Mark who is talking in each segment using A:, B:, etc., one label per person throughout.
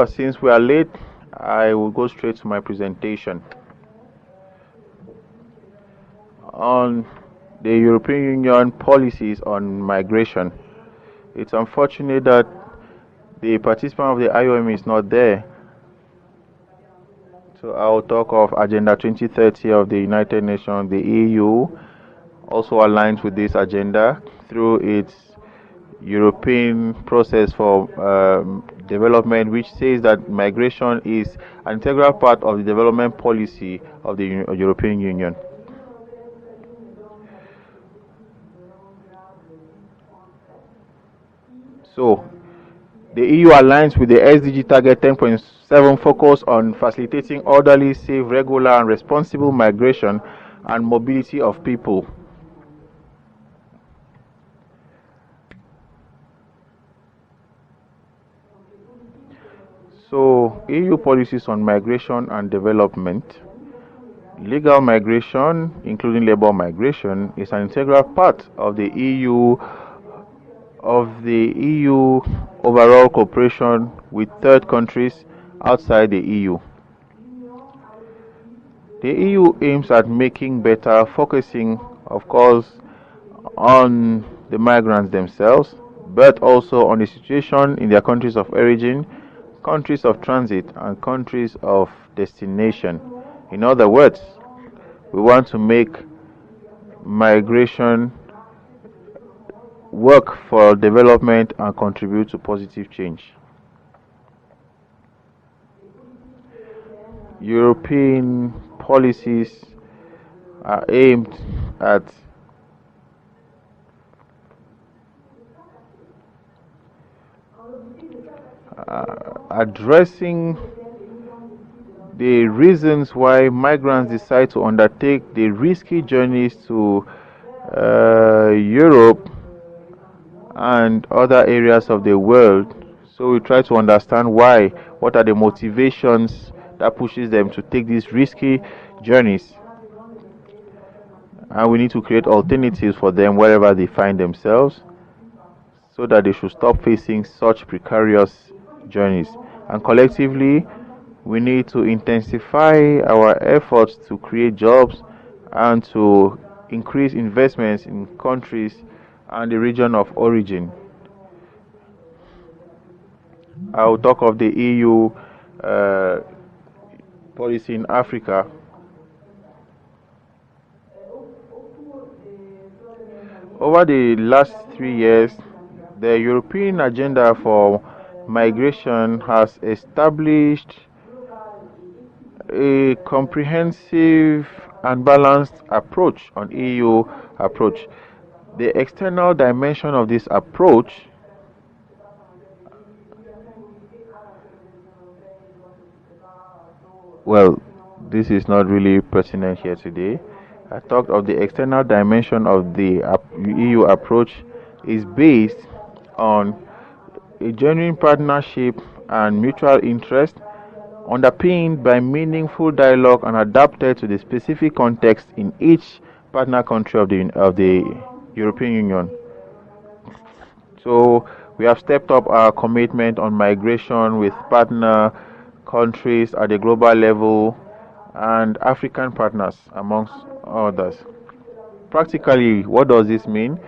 A: Since we are late, I will go straight to my presentation on the European Union policies on migration. It's unfortunate that the participant of the IOM is not there. So I'll talk of Agenda 2030 of the United Nations. The EU also aligns with this agenda through its European process for development, which says that migration is an integral part of the development policy of the European Union. So, the EU aligns with the SDG target 10.7, focus on facilitating orderly, safe, regular, and responsible migration and mobility of people. So, EU policies on migration and development. Legal migration, including labor migration, is an integral part of the EU overall cooperation with third countries outside the EU. The EU aims at making better, focusing, of course, on the migrants themselves, but also on the situation in their countries of origin, countries of transit, and countries of destination. In other words, we want to make migration work for development and contribute to positive change. European policies are aimed at addressing the reasons why migrants decide to undertake the risky journeys to Europe and other areas of the world. So we try to understand why, what are the motivations that pushes them to take these risky journeys, and we need to create alternatives for them wherever they find themselves so that they should stop facing such precarious journeys. And collectively, we need to intensify our efforts to create jobs and to increase investments in countries and the region of origin. I will talk of the EU policy in Africa. Over the last 3 years, the European agenda for migration has established a comprehensive and balanced approach on EU approach. The external dimension of this approach well, this is not really pertinent here today. I talked of the external dimension of the EU approach is based on a genuine partnership and mutual interest underpinned by meaningful dialogue and adapted to the specific context in each partner country of the European Union. So we have stepped up our commitment on migration with partner countries at the global level and African partners, amongst others. Practically, what does this mean?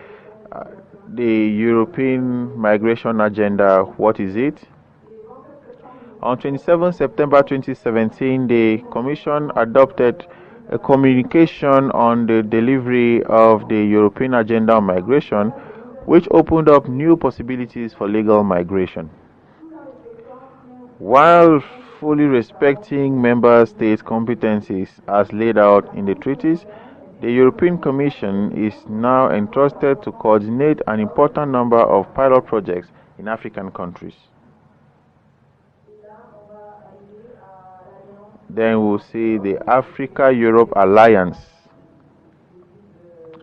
A: The European Migration Agenda, what is it? On 27 September 2017, the Commission adopted a communication on the delivery of the European Agenda on Migration, which opened up new possibilities for legal migration. While fully respecting member states' competencies as laid out in the treaties, the European Commission is now entrusted to coordinate an important number of pilot projects in African countries. Then we'll see the Africa-Europe Alliance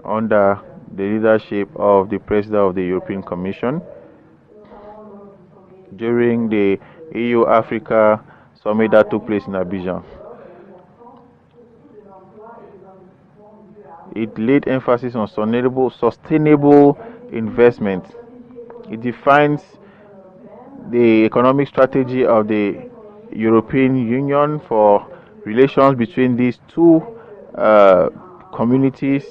A: under the leadership of the President of the European Commission. During the EU-Africa summit that took place in Abidjan, it laid emphasis on sustainable investment. It defines the economic strategy of the European Union for relations between these two uh, communities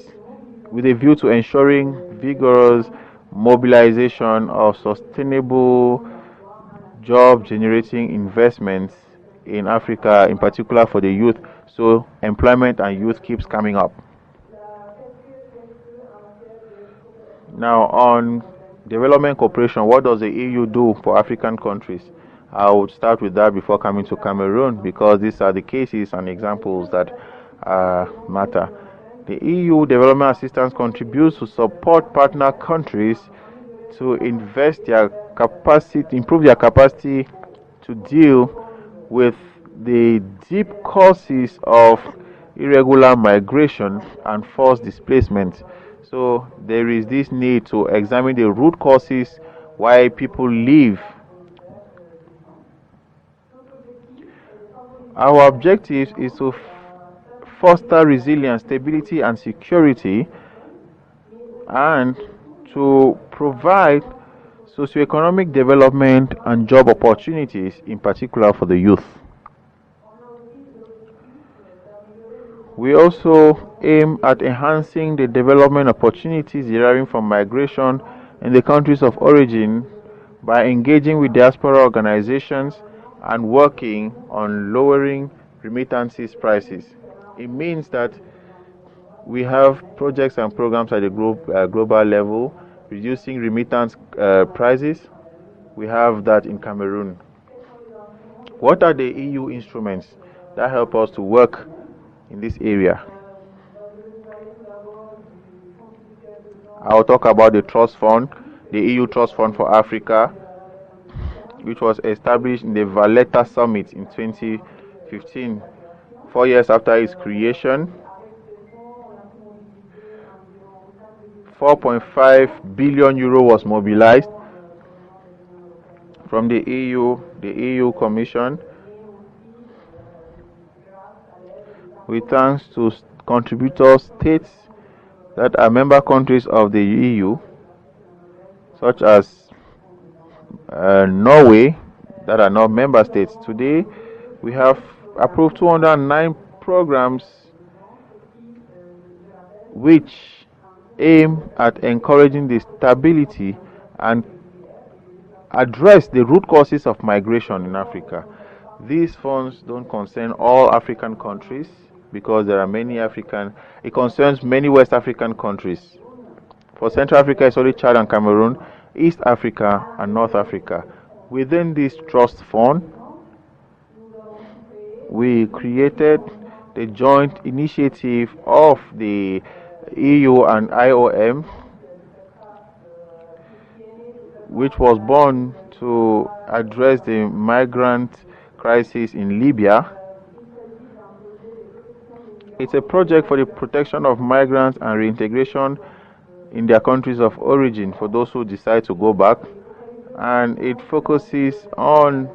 A: with a view to ensuring vigorous mobilization of sustainable job generating investments in Africa, in particular for the youth. So, employment and youth keeps coming up. Now, on development cooperation, what does the EU do for African countries? I would start with that before coming to Cameroon because these are the cases and examples that matter. The EU development assistance contributes to support partner countries to invest their capacity, improve their capacity to deal with the deep causes of irregular migration and forced displacement. So there is this need to examine the root causes why people leave. Our objective is to foster resilience, stability, and security, and to provide socioeconomic development and job opportunities, in particular for the youth. We also aim at enhancing the development opportunities deriving from migration in the countries of origin by engaging with diaspora organizations and working on lowering remittances prices. It means that we have projects and programs at the global level reducing remittance prices. We have that in Cameroon. What are the EU instruments that help us to work in this area? I'll talk about the Trust Fund, the EU Trust Fund for Africa, which was established in the Valletta Summit in 2015, 4 years after its creation. 4.5 billion euro was mobilized from the EU Commission, with thanks to contributor states that are member countries of the EU, such as Norway, that are not member states. Today, we have approved 209 programs which aim at encouraging the stability and address the root causes of migration in Africa. These funds don't concern all African countries because there are many it concerns many West African countries. For Central Africa, it's only Chad and Cameroon, East Africa and North Africa. Within this trust fund, we created the joint initiative of the EU and IOM, which was born to address the migrant crisis in Libya. It's a project for the protection of migrants and reintegration in their countries of origin for those who decide to go back, and it focuses on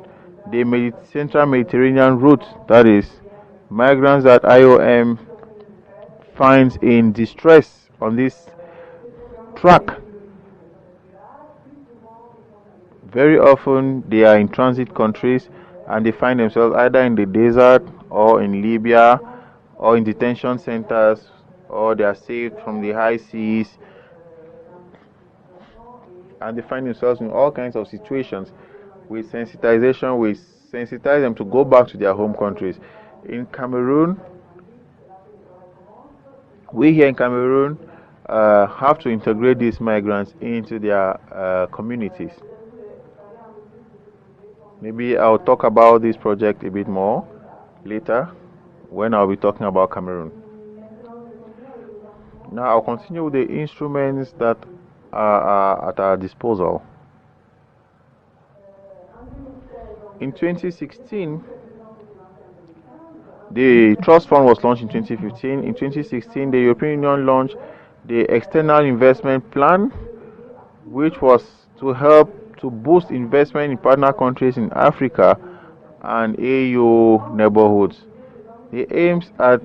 A: the Central Mediterranean route, that is, migrants that IOM finds in distress on this track. Very often they are in transit countries and they find themselves either in the desert or in Libya or in detention centers, or they are saved from the high seas, and they find themselves in all kinds of situations. With sensitization, we sensitize them to go back to their home countries. In Cameroon, we here in Cameroon have to integrate these migrants into their communities. Maybe I'll talk about this project a bit more later when I'll be talking about Cameroon. Now I'll continue with the instruments that are at our disposal. In 2016, the Trust Fund was launched in 2015. In 2016, the European Union launched the External Investment Plan, which was to help to boost investment in partner countries in Africa and AU neighborhoods. It aims at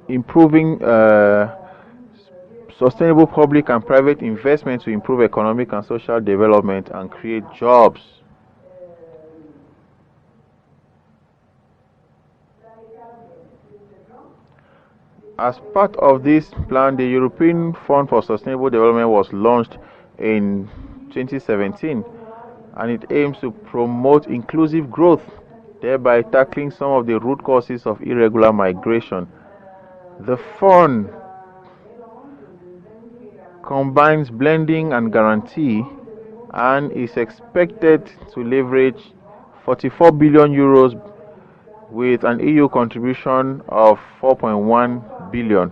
A: improving sustainable public and private investment to improve economic and social development and create jobs. As part of this plan, the European Fund for Sustainable Development was launched in 2017, and it aims to promote inclusive growth, thereby tackling some of the root causes of irregular migration. The fund combines blending and guarantee and is expected to leverage 44 billion euros with an EU contribution of 4.1 billion.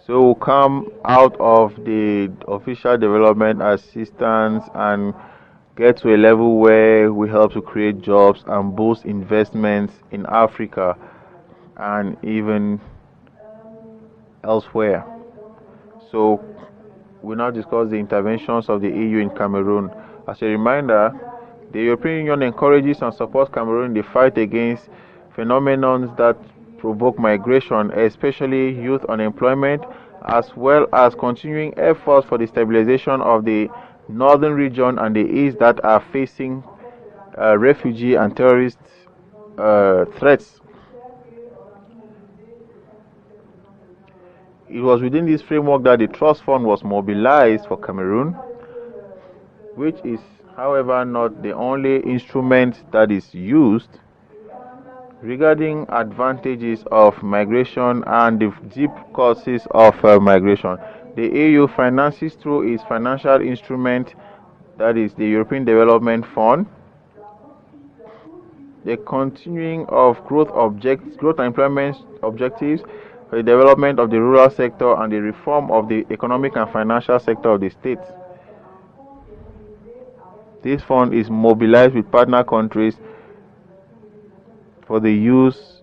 A: So we'll come out of the official development assistance and get to a level where we help to create jobs and boost investments in Africa and even elsewhere. So we'll now discuss the interventions of the EU in Cameroon. As a reminder, the European Union encourages and supports Cameroon in the fight against phenomena that provoke migration, especially youth unemployment, as well as continuing efforts for the stabilization of the northern region and the east that are facing refugee and terrorist threats. It was within this framework that the Trust Fund was mobilized for Cameroon, which is, however, not the only instrument that is used. Regarding advantages of migration and the deep causes of migration, the EU finances through its financial instrument, that is the European Development Fund, the continuing of growth and employment objectives for the development of the rural sector and the reform of the economic and financial sector of the state. This fund is mobilized with partner countries for the use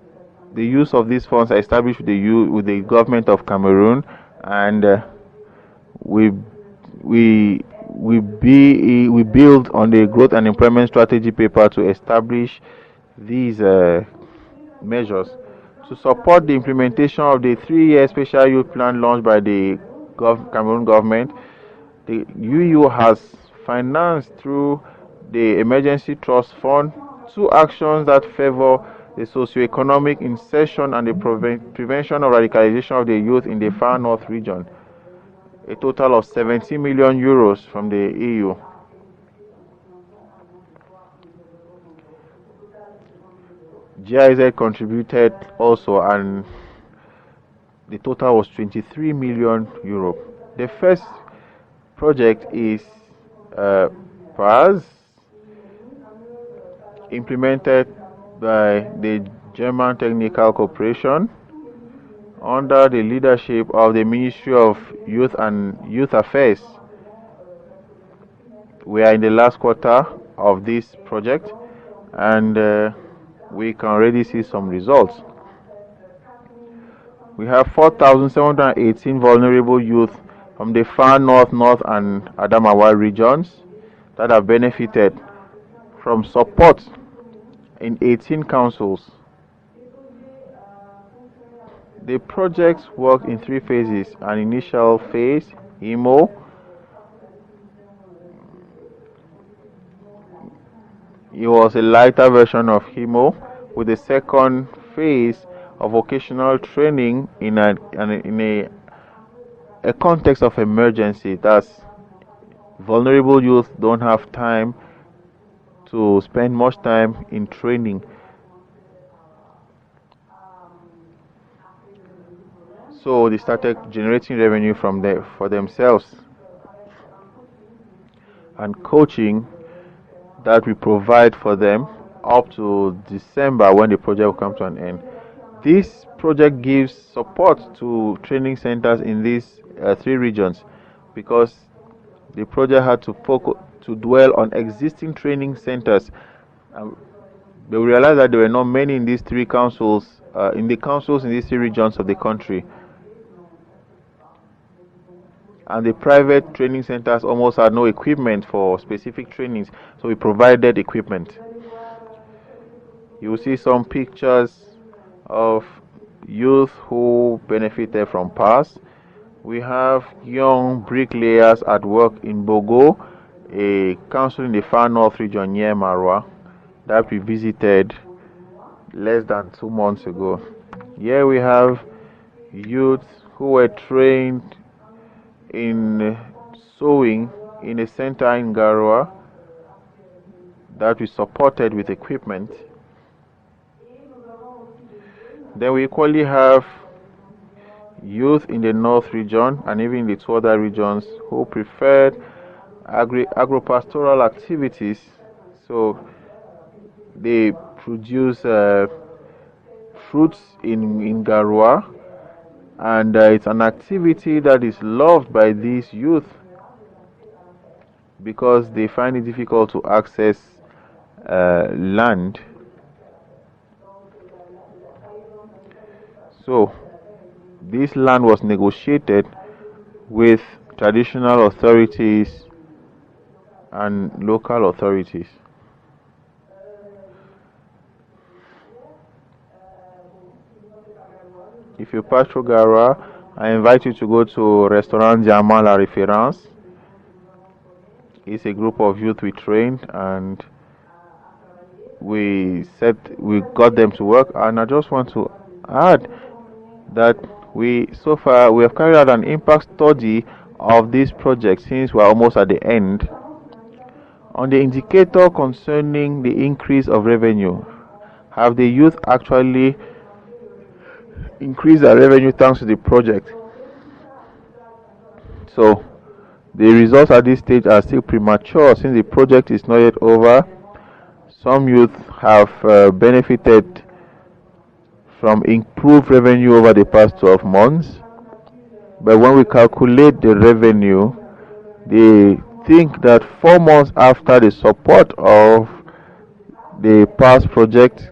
A: of these funds are established with the government of Cameroon, and we build on the growth and employment strategy paper to establish these measures to support the implementation of the 3-year special youth plan launched by the Cameroon government. The EU has financed through the Emergency Trust Fund 2 actions that favor the socio-economic insertion and the prevention of radicalization of the youth in the far north region. A total of 70 million euros from the EU. GIZ contributed also, and the total was 23 million euro. The first project is PAS, implemented by the German Technical Cooperation under the leadership of the Ministry of Youth and Youth Affairs. We are in the last quarter of this project, and we can already see some results. We have 4,718 vulnerable youth from the far north, and Adamawa regions that have benefited from support in 18 councils. The projects work in 3 phases. An initial phase, IMO, it was a lighter version of HIMO, with the second phase of vocational training in a context of emergency. That's vulnerable youth don't have time to spend much time in training. So they started generating revenue from there for themselves, and coaching that we provide for them up to December when the project will come to an end. This project gives support to training centers in these 3 regions, because the project had to focus to dwell on existing training centers. They realized that there were not many in these 3 councils, in these 3 regions of the country. And the private training centers almost had no equipment for specific trainings, so we provided equipment. You will see some pictures of youth who benefited from PASS. We have young bricklayers at work in Bogo, a council in the far north region near Marwa, that we visited less than 2 months ago. Here we have youths who were trained in sewing in a center in Garua that we supported with equipment. Then we equally have youth in the north region and even in the two other regions who preferred agro-pastoral activities. So they produce fruits in Garua, and it's an activity that is loved by these youth because they find it difficult to access land. So this land was negotiated with traditional authorities and local authorities. If you pass through Gara, I invite you to go to Restaurant Jamal La Reference. It's a group of youth we trained and we got them to work. And I just want to add that so far we have carried out an impact study of this project since we're almost at the end. On the indicator concerning the increase of revenue, have the youth actually increased their revenue thanks to the project? So the results at this stage are still premature since the project is not yet over. Some youth have benefited from improved revenue over the past 12 months, but when we calculate the revenue, they think that 4 months after the support of the past project,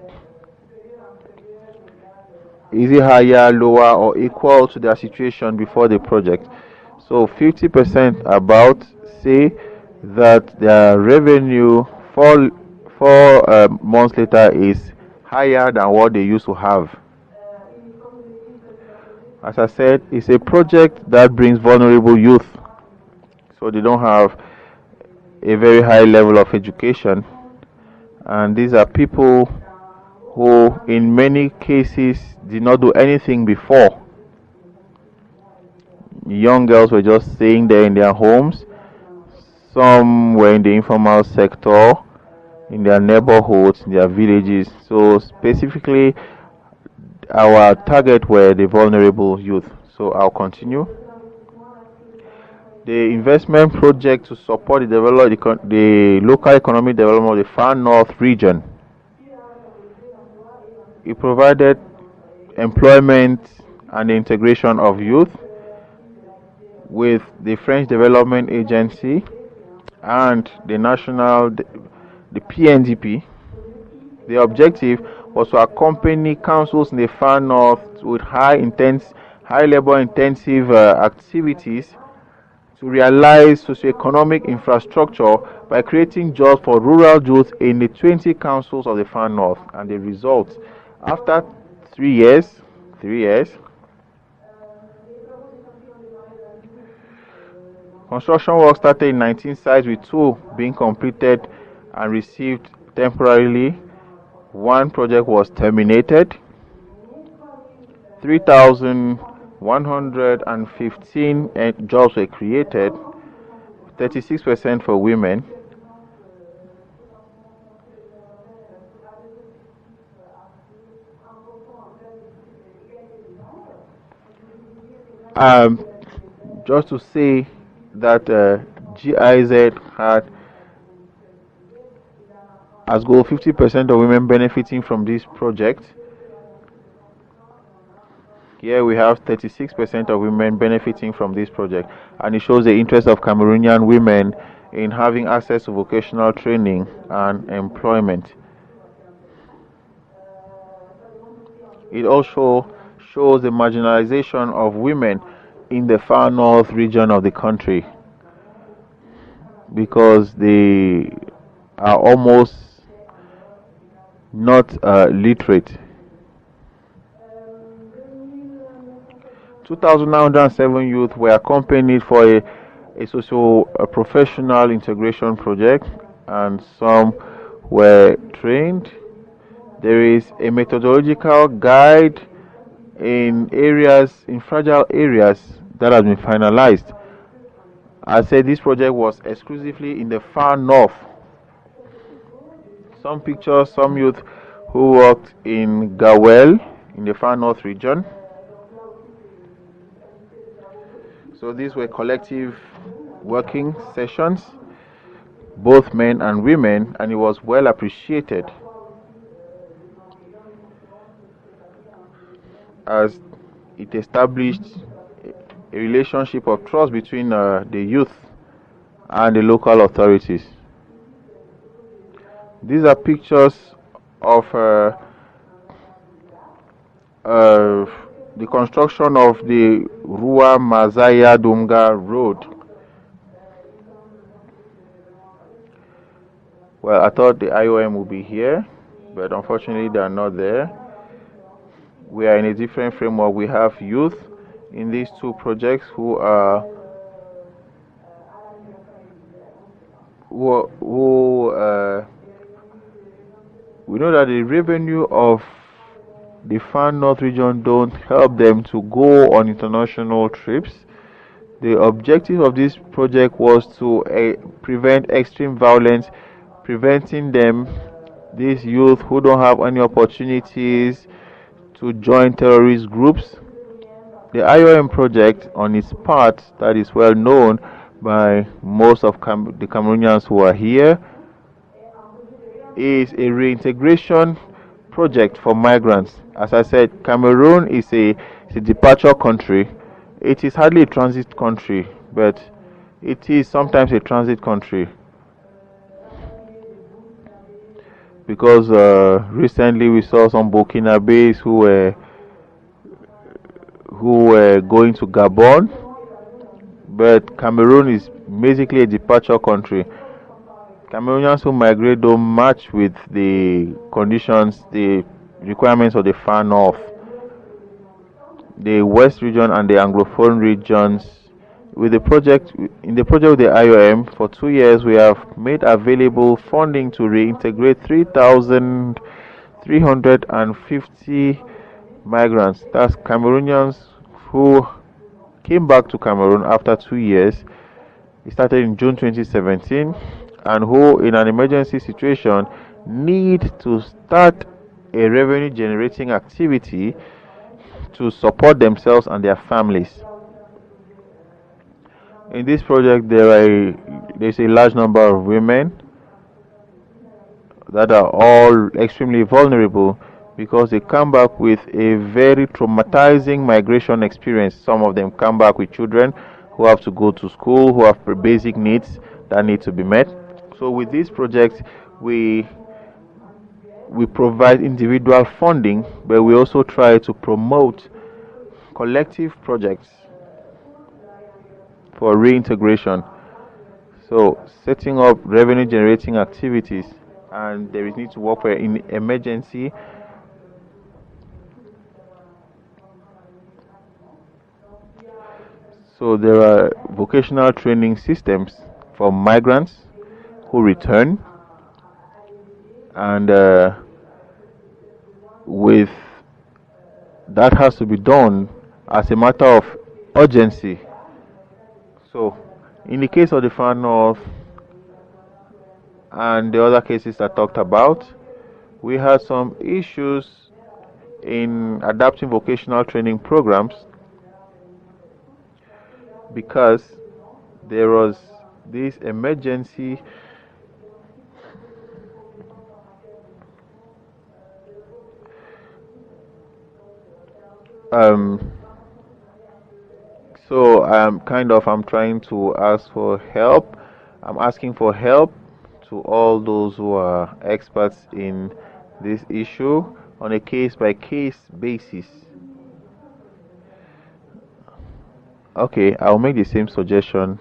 A: is it higher, lower, or equal to their situation before the project? So 50% about say that their revenue 4 months later is higher than what they used to have. As I said, it's a project that brings vulnerable youth, so they don't have a very high level of education, and these are people who in many cases did not do anything before. Young girls were just staying there in their homes. Some were in the informal sector, in their neighborhoods, in their villages. So specifically, our target were the vulnerable youth. So I'll continue. The investment project to support the local economic development of the far north region. It provided employment and the integration of youth with the French Development Agency and the PNDP. The objective was to accompany councils in the far north with high labor intensive activities to realize socioeconomic infrastructure by creating jobs for rural youth in the 20 councils of the far north. And the results, after 3 years, construction work started in 19 sites, with 2 being completed and received temporarily. 1 project was terminated. 3,115 jobs were created, 36% for women. Just to say that GIZ had as goal 50% of women benefiting from this project. Here we have 36% of women benefiting from this project, and it shows the interest of Cameroonian women in having access to vocational training and employment. It also shows the marginalization of women in the far north region of the country because they are almost not literate. 2,907 youth were accompanied for a professional integration project, and some were trained. There is a methodological guide in fragile areas that has been finalized. I said this project was exclusively in the far north. Some pictures, some youth who worked in Gawel in the far north region. So these were collective working sessions, both men and women, and it was well appreciated as it established a relationship of trust between the youth and the local authorities. These are pictures of the construction of the Rua Mazaya Dunga Road. Well, I thought the IOM would be here, but unfortunately they are not there. We are in a different framework. We have youth in these two projects who are we know that the revenue of the far north region don't help them to go on international trips. The objective of this project was to prevent extreme violence, preventing them, these youth who don't have any opportunities to join terrorist groups. The IOM project, on its part, that is well known by most of the Cameroonians who are here, is a reintegration project for migrants. As I said, Cameroon is a departure country. It is hardly a transit country, but it is sometimes a transit country. Because recently we saw some Burkinabés who were going to Gabon, but Cameroon is basically a departure country. Cameroonians who migrate don't match with the conditions, the requirements of the far north. The West region and the Anglophone regions. With the project, in the project with the IOM, for 2 years we have made available funding to reintegrate 3,350 migrants. That's Cameroonians who came back to Cameroon after 2 years. It started in June 2017, and who, in an emergency situation, need to start a revenue generating activity to support themselves and their families. In this project, there's a large number of women that are all extremely vulnerable because they come back with a very traumatizing migration experience. Some of them come back with children who have to go to school, who have basic needs that need to be met. So with this project, we provide individual funding, but we also try to promote collective projects for reintegration. So setting up revenue generating activities, and there is need to work for in emergency. So there are vocational training systems for migrants who return, and with that has to be done as a matter of urgency. So in the case of the far north and the other cases I talked about, we had some issues in adapting vocational training programs because there was this emergency so I'm trying to ask for help. I'm asking for help to all those who are experts in this issue on a case by case basis. Okay, I'll make the same suggestion.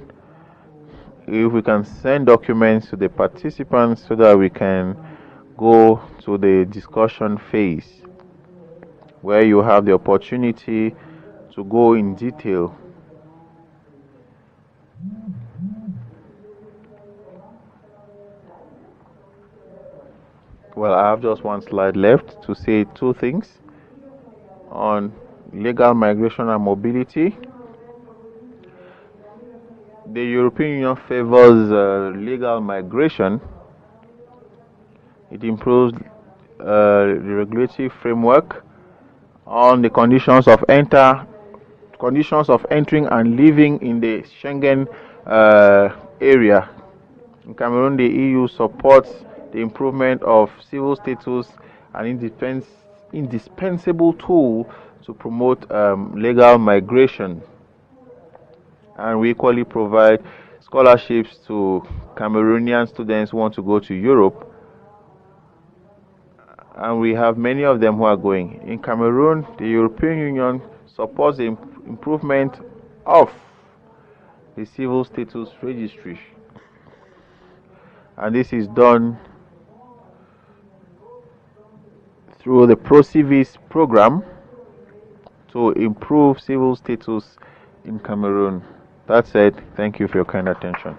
A: If we can send documents to the participants so that we can go to the discussion phase where you have the opportunity to go in detail. Well, I have just one slide left to say two things on legal migration and mobility. The European Union favors legal migration. It improves the regulatory framework on the conditions of entering and living in the Schengen area. In Cameroon, the EU supports the improvement of civil status, an indispensable tool to promote legal migration. And we equally provide scholarships to Cameroonian students who want to go to Europe. And we have many of them who are going. In Cameroon, the European Union supports the improvement of the civil status registry. And this is done through the ProCivis program to improve civil status in Cameroon. That said, thank you for your kind attention.